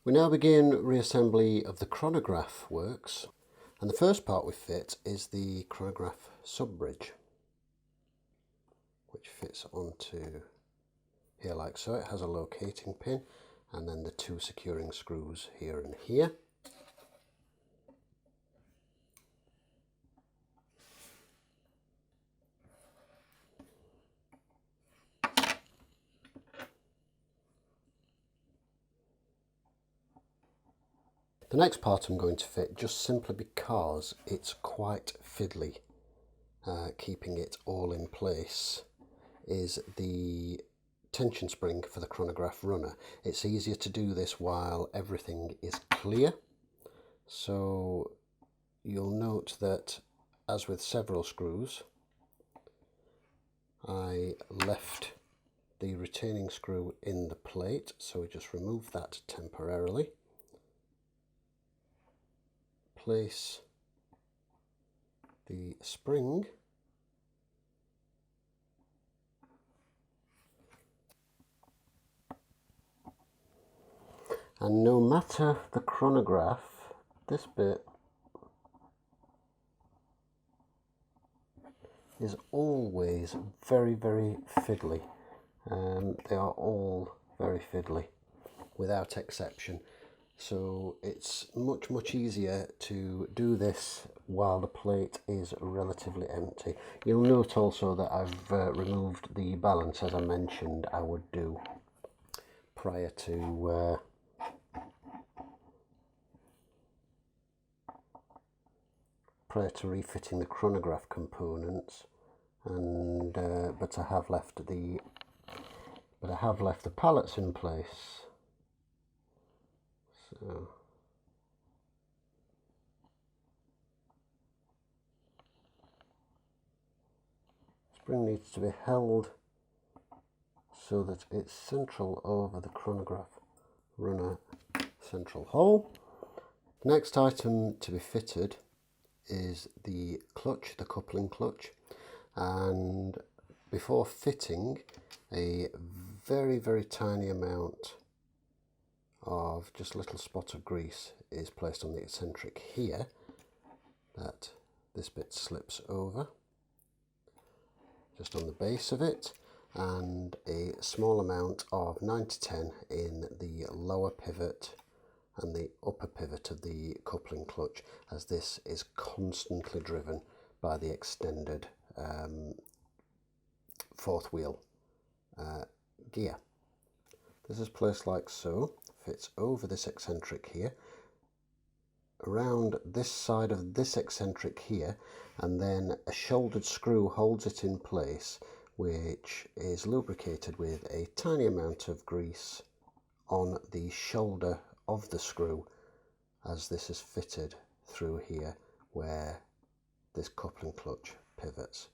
We now begin reassembly of the chronograph works, and the first part we fit is the chronograph sub-bridge, which fits onto here like so. It has a locating pin and then the two securing screws here and here. The next part I'm going to fit, just simply because it's quite fiddly, keeping it all in place, is the tension spring for the chronograph runner. It's easier to do this while everything is clear. So you'll note that, as with several screws, I left the retaining screw in the plate, so we just remove that temporarily. Place the spring and no matter the chronograph, this bit is always very fiddly. They are all very fiddly without exception, so it's much easier to do this while the plate is relatively empty. You'll note also that I've removed the balance, as I mentioned I would do prior to refitting the chronograph components, and but I have left the pallets in place. So spring needs to be held so that it's central over the chronograph runner central hole. The next item to be fitted is the clutch, the coupling clutch, and before fitting, a very tiny amount of just a little spot of grease is placed on the eccentric here, that this bit slips over just on the base of it, and a small amount of 9-10 in the lower pivot and the upper pivot of the coupling clutch, as this is constantly driven by the extended fourth wheel gear. This is placed like so, fits over this eccentric here, around this side of this eccentric here, and then a shouldered screw holds it in place, which is lubricated with a tiny amount of grease on the shoulder of the screw, as this is fitted through here where this coupling clutch pivots.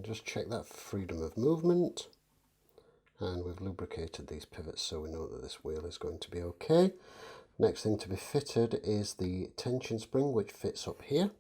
Just check that for freedom of movement, and we've lubricated these pivots so we know that this wheel is going to be okay. Next thing to be fitted is the tension spring, which fits up here.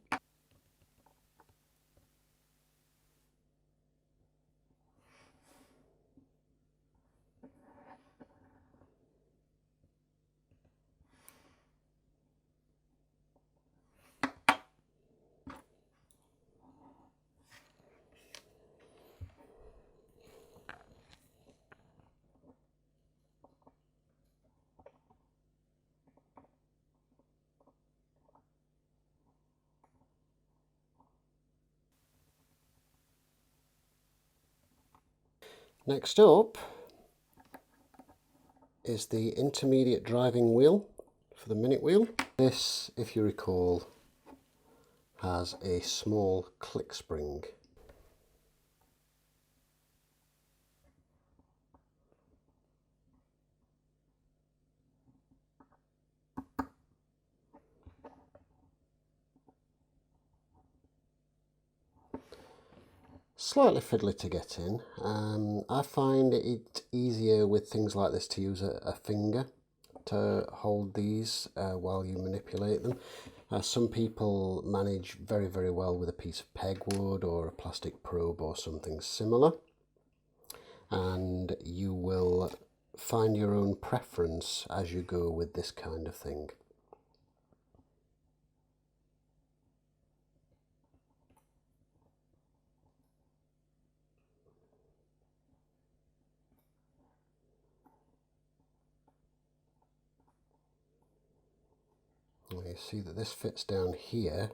Next up is the intermediate driving wheel for the minute wheel. This, if you recall, has a small click spring. slightly fiddly to get in. I find it easier with things like this to use a finger to hold these while you manipulate them. Some people manage very well with a piece of pegwood or a plastic probe or something similar, and you will find your own preference as you go with this kind of thing. You see that this fits down here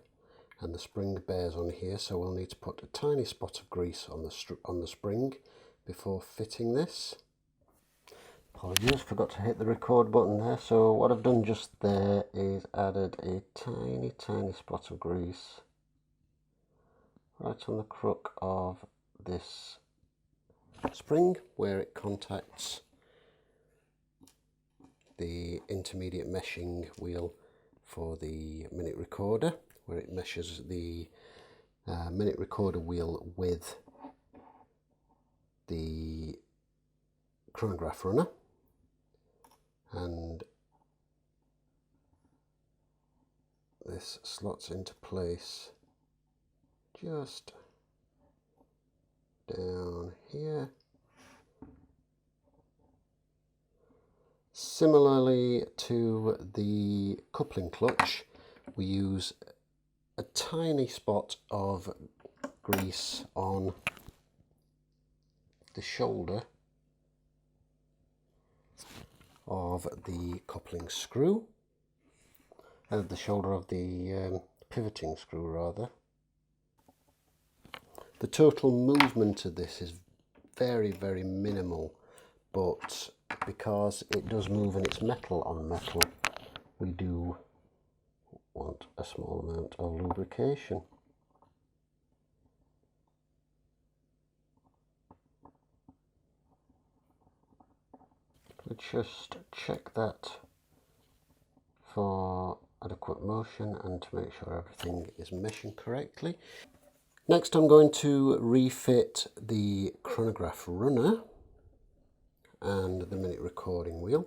and the spring bears on here, so we'll need to put a tiny spot of grease on the spring before fitting this. Apologies, forgot to hit the record button there. So what I've done just there is added a tiny spot of grease right on the crook of this spring where it contacts the intermediate meshing wheel for the minute recorder, where it meshes the minute recorder wheel with the chronograph runner, and this slots into place just down here. Similarly to the coupling clutch, we use a tiny spot of grease on the shoulder of the coupling screw, the shoulder of the pivoting screw rather. The total movement of this is very minimal, but because it does move and it's metal on metal, we do want a small amount of lubrication. Let's just check that for adequate motion and to make sure everything is meshing correctly. Next, I'm going to refit the chronograph runner and the minute recording wheel.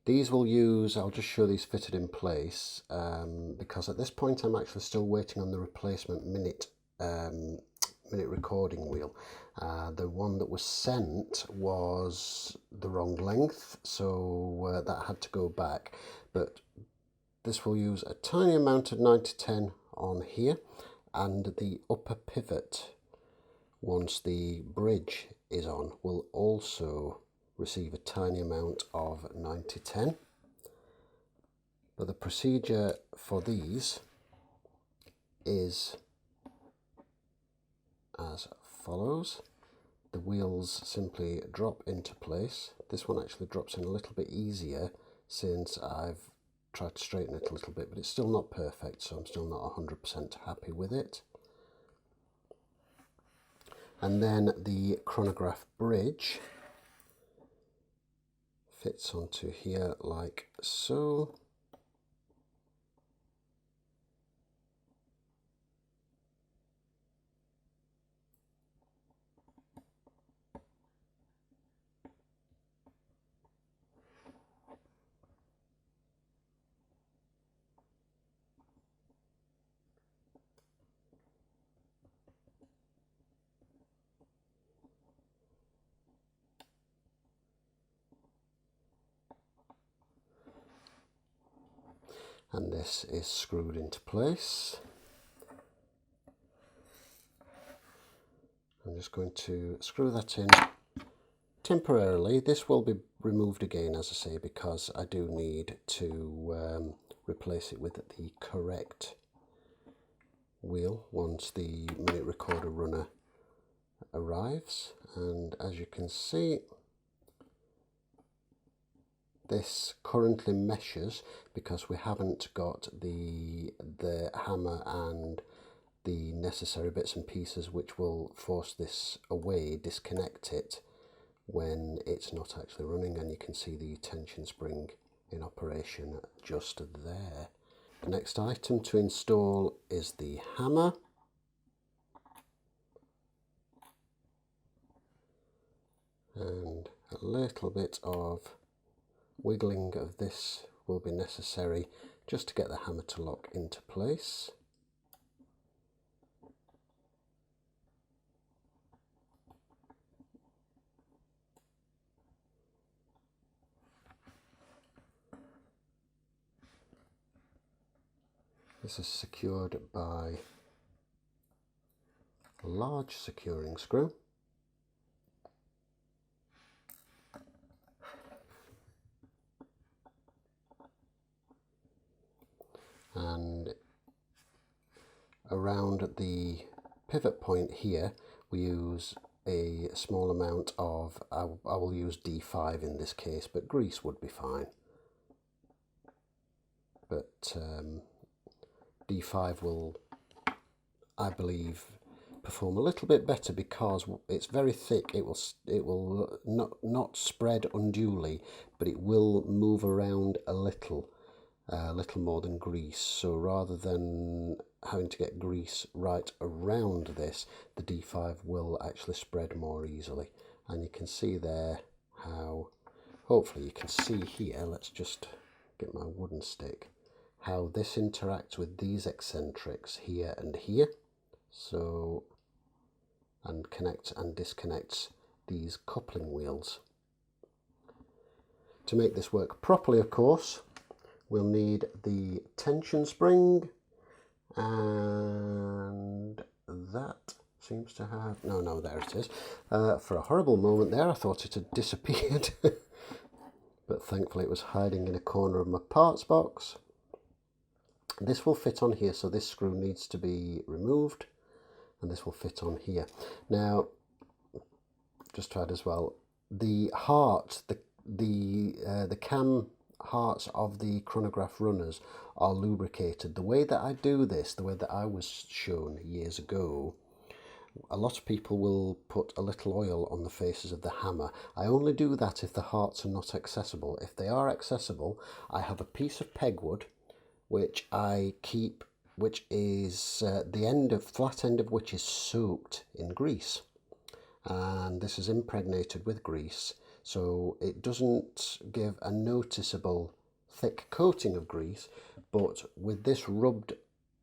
These will use, I'll just show these fitted in place because at this point I'm actually still waiting on the replacement minute recording wheel. The one that was sent was the wrong length, so that had to go back, but this will use a tiny amount of 9010 on here, and the upper pivot, once the bridge is on, will also receive a tiny amount of 9010. But the procedure for these is as follows. The wheels simply drop into place. This one actually drops in a little bit easier since I've tried to straighten it a little bit, but it's still not perfect, so I'm still not 100% happy with it. And then the chronograph bridge fits onto here like so. And this is screwed into place. I'm just going to screw that in temporarily. This will be removed again, as I say, because I do need to replace it with the correct wheel once the minute recorder runner arrives. And as you can see, this currently meshes because we haven't got the hammer and the necessary bits and pieces which will force this away, disconnect it when it's not actually running, and you can see the tension spring in operation just there. The next item to install is the hammer. little bit of wiggling of this will be necessary just to get the hammer to lock into place. This is secured by a large securing screw. And around the pivot point here we use a small amount of, I will use D5 in this case, but grease would be fine. But D5 will, I believe, perform a little bit better because it's very thick. It will not spread unduly, but it will move around a little more than grease. So rather than having to get grease right around this, the D5 will actually spread more easily. And you can see there how, hopefully you can see here, let's just get my wooden stick, how this interacts with these eccentrics here and here. So, and connects and disconnects these coupling wheels. To make this work properly, of course, we'll need the tension spring, and that seems to have, no, there it is. For a horrible moment there, I thought it had disappeared, but thankfully it was hiding in a corner of my parts box. This will fit on here, so this screw needs to be removed, and this will fit on here. Now, just to add as well, the heart, the cam hearts of the chronograph runners are lubricated. The way that I do this, the way that I was shown years ago, a lot of people will put a little oil on the faces of the hammer. I only do that if the hearts are not accessible. If they are accessible, I have a piece of pegwood which I keep, which is the flat end of which is soaked in grease, and this is impregnated with grease, so it doesn't give a noticeable thick coating of grease, but with this rubbed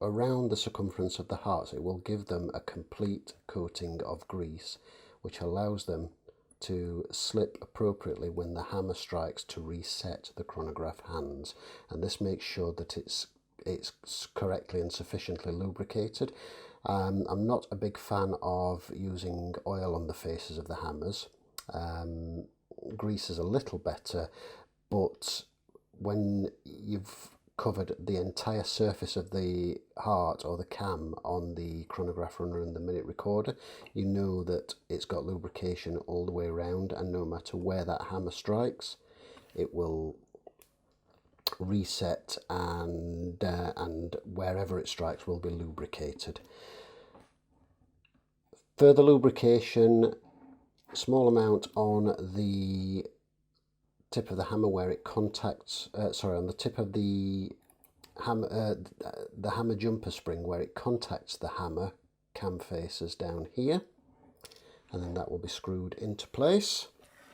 around the circumference of the hearts, it will give them a complete coating of grease, which allows them to slip appropriately when the hammer strikes to reset the chronograph hands, and this makes sure that it's correctly and sufficiently lubricated. I'm not a big fan of using oil on the faces of the hammers. Grease is a little better, but when you've covered the entire surface of the heart or the cam on the chronograph runner and the minute recorder, you know that it's got lubrication all the way around, and no matter where that hammer strikes, it will reset, and wherever it strikes will be lubricated. Further lubrication, small amount on the tip of the hammer where it contacts, on the tip of the hammer jumper spring where it contacts the hammer cam faces down here, and then that will be screwed into place.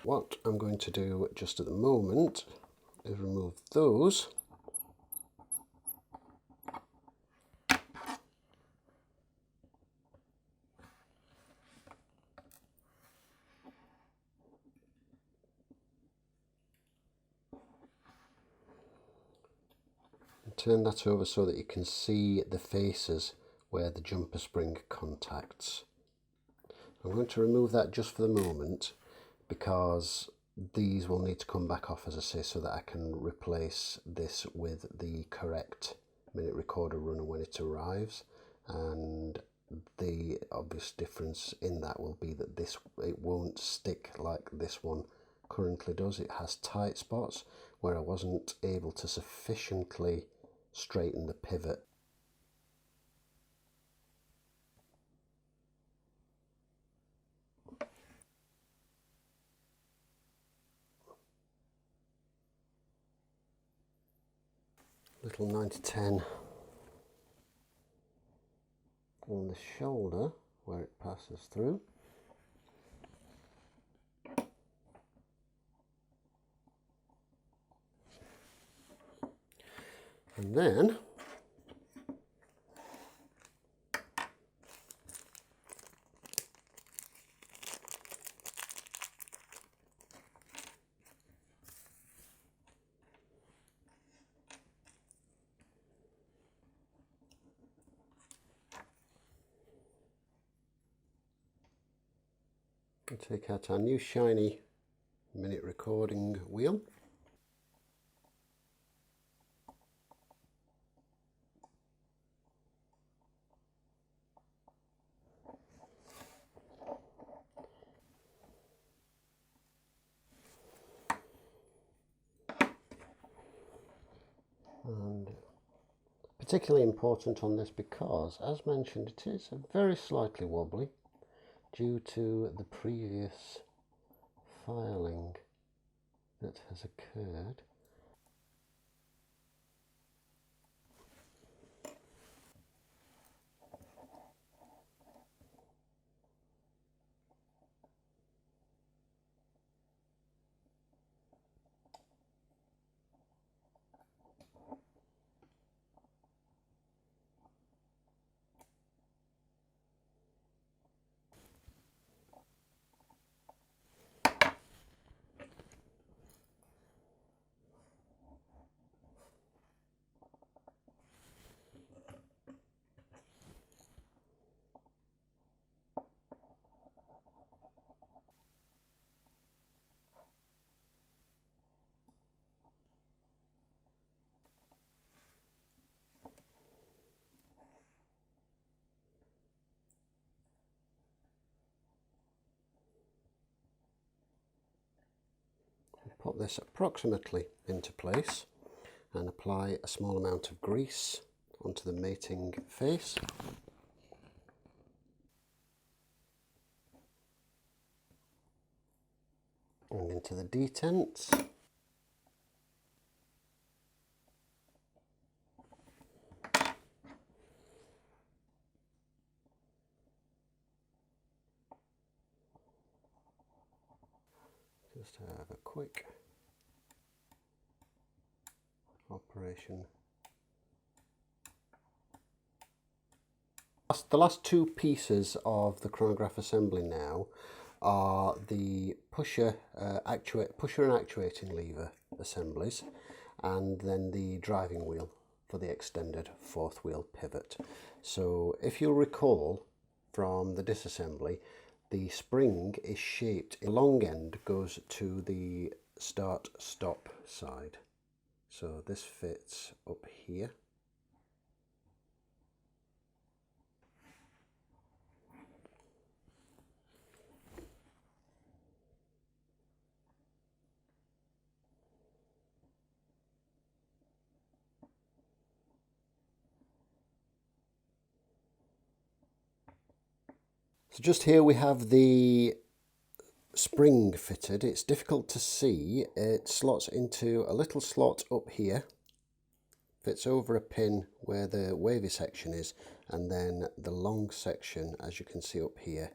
What I'm going to do just at the moment is remove those. Turn that over so that you can see the faces where the jumper spring contacts. I'm going to remove that just for the moment because these will need to come back off, as I say, so that I can replace this with the correct minute recorder runner when it arrives. And the obvious difference in that will be that it won't stick like this one currently does. It has tight spots where I wasn't able to sufficiently straighten the pivot. Little 90-10 on the shoulder where it passes through. And then we'll take out our new shiny minute recording wheel. And particularly important on this because, as mentioned, it is very slightly wobbly due to the previous filing that has occurred. Put this approximately into place and apply a small amount of grease onto the mating face. And into the detents. Just have a quick operation. The last two pieces of the chronograph assembly now are the pusher and actuating lever assemblies, and then the driving wheel for the extended fourth wheel pivot. So if you'll recall from the disassembly, the spring is shaped, the long end goes to the start-stop side. So this fits up here. So just here we have the spring fitted. It's difficult to see. It slots into a little slot up here, fits over a pin where the wavy section is, and then the long section, as you can see up here,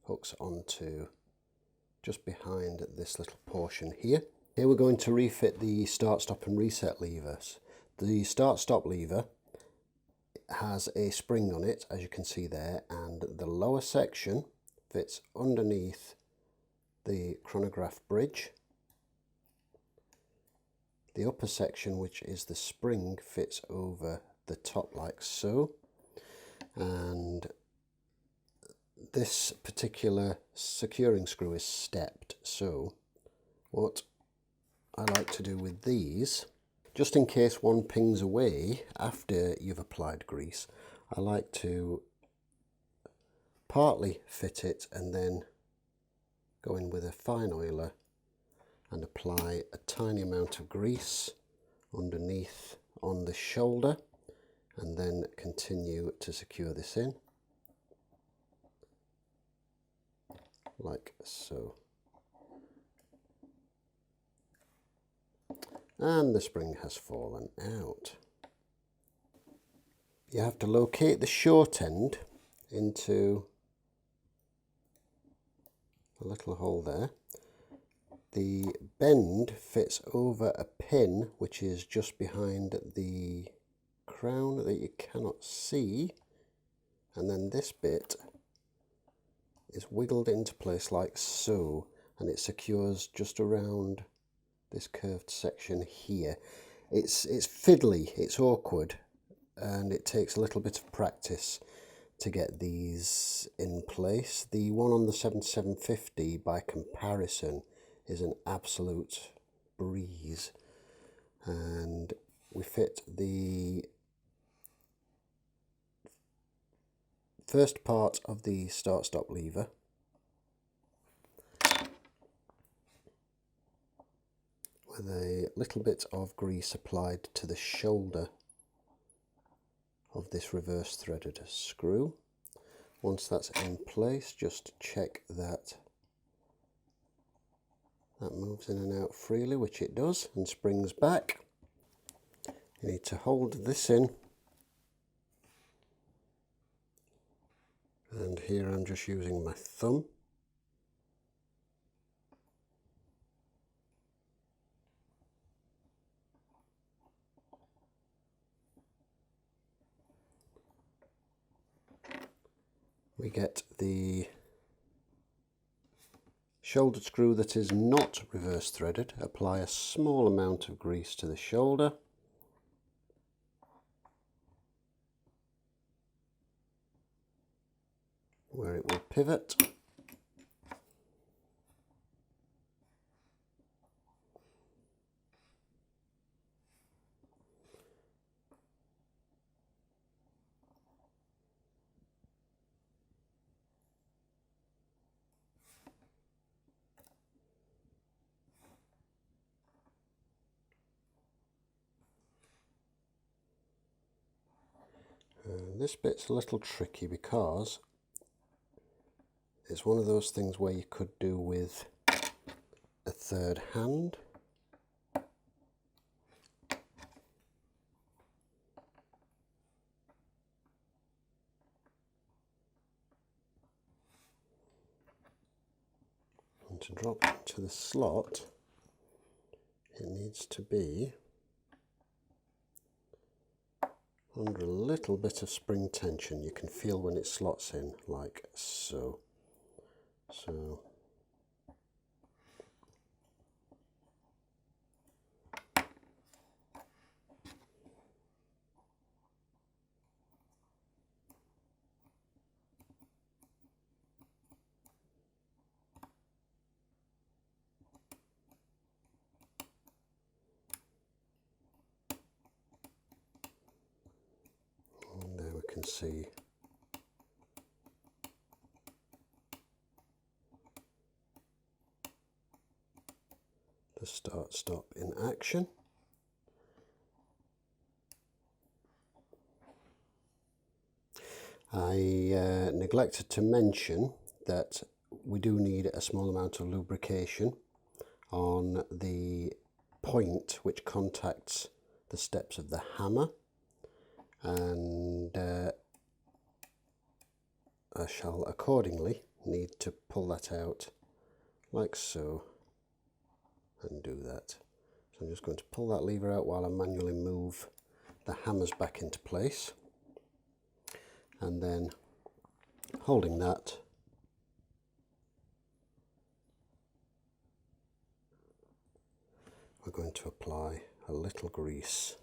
hooks onto just behind this little portion here. Here we're going to refit the start, stop and reset levers. The start stop lever has a spring on it, as you can see there, and the lower section fits underneath the chronograph bridge. The upper section, which is the spring, fits over the top like so, and this particular securing screw is stepped. So what I like to do with these, just in case one pings away after you've applied grease, I like to partly fit it and then go in with a fine oiler and apply a tiny amount of grease underneath on the shoulder, and then continue to secure this in like so. And the spring has fallen out. You have to locate the short end into a little hole there. The bend fits over a pin which is just behind the crown that you cannot see, and then this bit is wiggled into place like so, and it secures just around this curved section here. It's fiddly, it's awkward, and it takes a little bit of practice to get these in place. The one on the 7750 by comparison is an absolute breeze, and we fit the first part of the start-stop lever with a little bit of grease applied to the shoulder of this reverse threaded screw. Once that's in place, just check that that moves in and out freely, which it does, and springs back. You need to hold this in, and here I'm just using my thumb. We get the shoulder screw that is not reverse threaded. Apply a small amount of grease to the shoulder. Where it will pivot. This bit's a little tricky because it's one of those things where you could do with a third hand. And to drop into the slot, it needs to be under a little bit of spring tension. You can feel when it slots in, like so. And there we can see the start-stop in action. I neglected to mention that we do need a small amount of lubrication on the point which contacts the steps of the hammer, and I shall accordingly need to pull that out like so and do that. So I'm just going to pull that lever out while I manually move the hammers back into place, and then holding that, we're going to apply a little grease.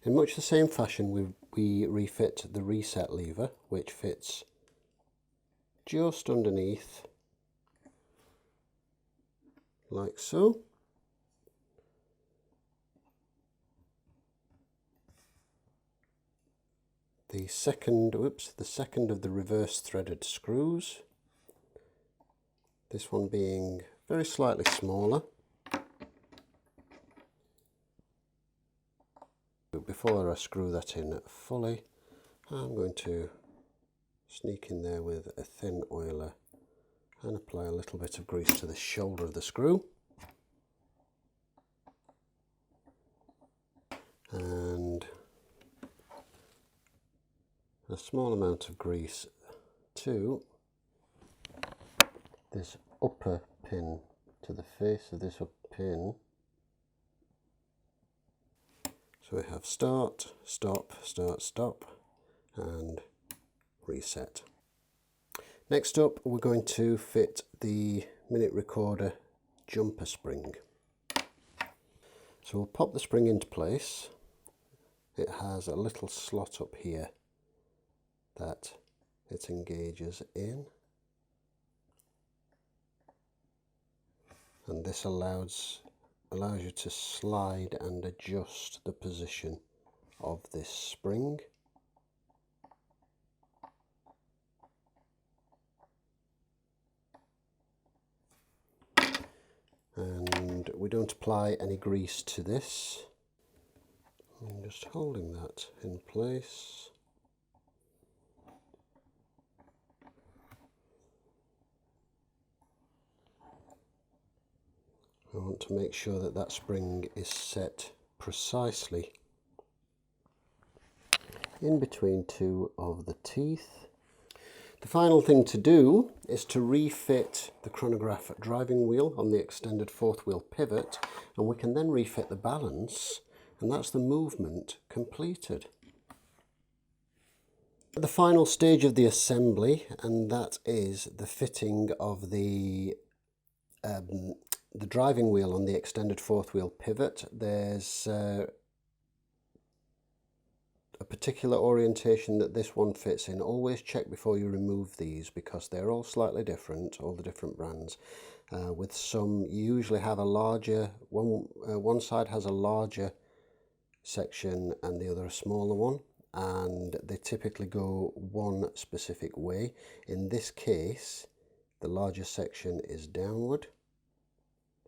In much the same fashion, we refit the reset lever, which fits just underneath, like so. The second of the reverse threaded screws, this one being very slightly smaller. Before I screw that in fully, I'm going to sneak in there with a thin oiler and apply a little bit of grease to the shoulder of the screw. a small amount of grease to this upper pin, to the face of this upper pin. So we have start, stop, start, stop, and reset. Next up, we're going to fit the minute recorder jumper spring. So we'll pop the spring into place. It has a little slot up here that it engages in, and this allows you to slide and adjust the position of this spring. And we don't apply any grease to this. I'm just holding that in place. I want to make sure that that spring is set precisely in between two of the teeth. The final thing to do is to refit the chronograph driving wheel on the extended fourth wheel pivot, and we can then refit the balance, and that's the movement completed. The final stage of the assembly, and that is the fitting of the driving wheel on the extended fourth wheel pivot. There's a particular orientation that this one fits in. Always check before you remove these, because they're all slightly different, all the different brands. With some, you usually have a larger one side has a larger section and the other a smaller one, and they typically go one specific way. In this case, the larger section is downward.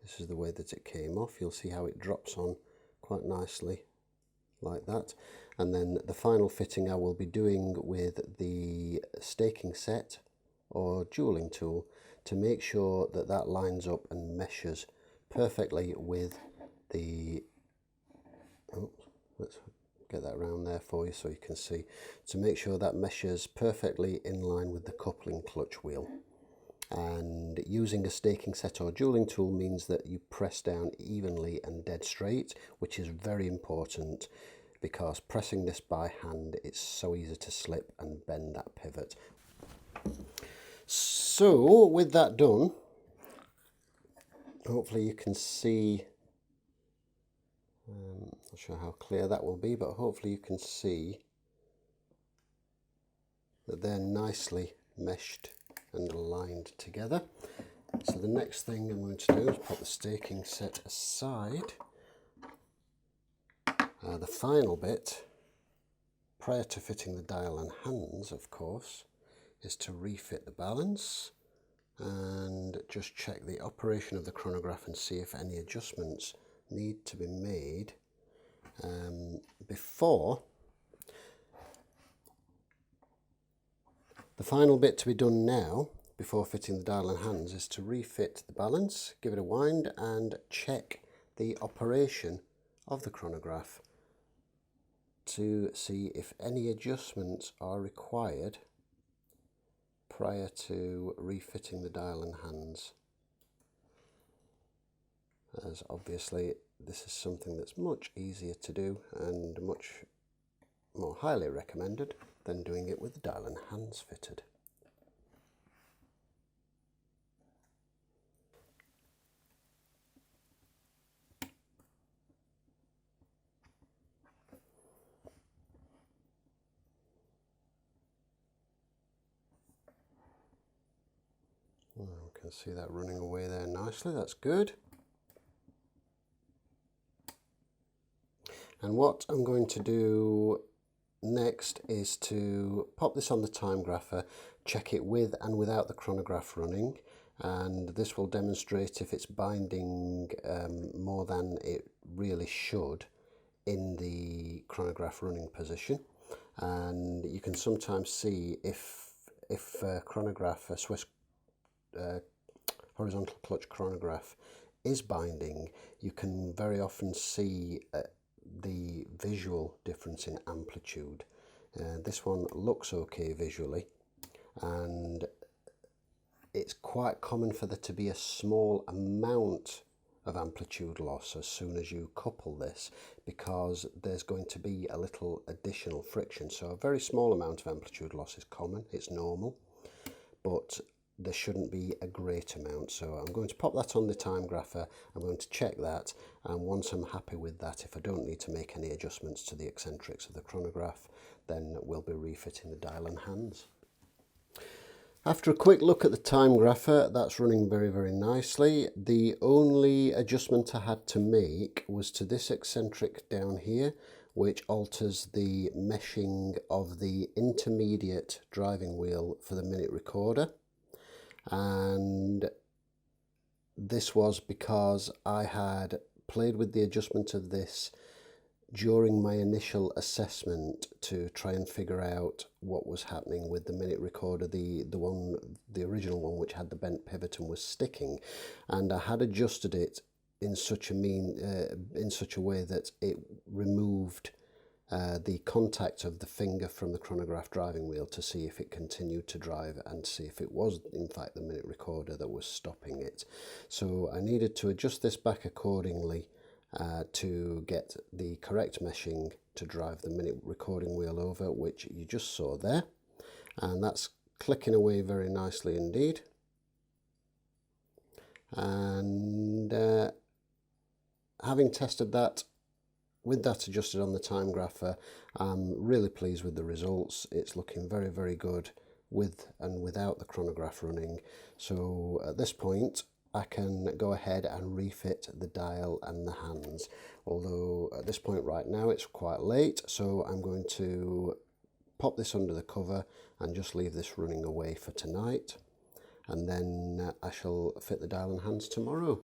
This is the way that it came off. You'll see how it drops on quite nicely like that. And then the final fitting I will be doing with the staking set or jeweling tool to make sure that that lines up and meshes perfectly with the, let's get that around there for you so you can see, to make sure that meshes perfectly in line with the coupling clutch wheel. And using a staking set or jeweling tool means that you press down evenly and dead straight, which is very important, because pressing this by hand, it's so easy to slip and bend that pivot. So with that done, hopefully you can see, not sure how clear that will be, but hopefully you can see that they're nicely meshed and aligned together. So the next thing I'm going to do is put the staking set aside. The final bit, prior to fitting the dial and hands, of course, is to refit the balance and just check the operation of the chronograph and see if any adjustments need to be made before. The final bit to be done now, before fitting the dial and hands, is to refit the balance, give it a wind, and check the operation of the chronograph to see if any adjustments are required prior to refitting the dial and hands. As obviously this is something that's much easier to do and much more highly recommended than doing it with the dial and hands fitted. Well, you can see that running away there nicely, that's good. And what I'm going to do next is to pop this on the time grapher, check it with and without the chronograph running, and this will demonstrate if it's binding more than it really should in the chronograph running position. And you can sometimes see if chronograph, a Swiss horizontal clutch chronograph is binding, you can very often see the visual difference in amplitude. This one looks okay visually, and it's quite common for there to be a small amount of amplitude loss as soon as you couple this, because there's going to be a little additional friction. So a very small amount of amplitude loss is common, it's normal, but there shouldn't be a great amount. So I'm going to pop that on the time grapher, I'm going to check that, and once I'm happy with that, if I don't need to make any adjustments to the eccentrics of the chronograph, then we'll be refitting the dial and hands. After a quick look at the time grapher, that's running very, very nicely. The only adjustment I had to make was to this eccentric down here, which alters the meshing of the intermediate driving wheel for the minute recorder. And this was because I had played with the adjustment of this during my initial assessment to try and figure out what was happening with the minute recorder, the original one, which had the bent pivot and was sticking, and I had adjusted it in such a way that it removed the contact of the finger from the chronograph driving wheel to see if it continued to drive and see if it was in fact the minute recorder that was stopping it. So I needed to adjust this back accordingly to get the correct meshing to drive the minute recording wheel over, which you just saw there, and that's clicking away very nicely indeed. And having tested that with that adjusted on the time grapher, I'm really pleased with the results. It's looking very, very good with and without the chronograph running. So at this point I can go ahead and refit the dial and the hands, although at this point right now it's quite late, so I'm going to pop this under the cover and just leave this running away for tonight, and then I shall fit the dial and hands tomorrow.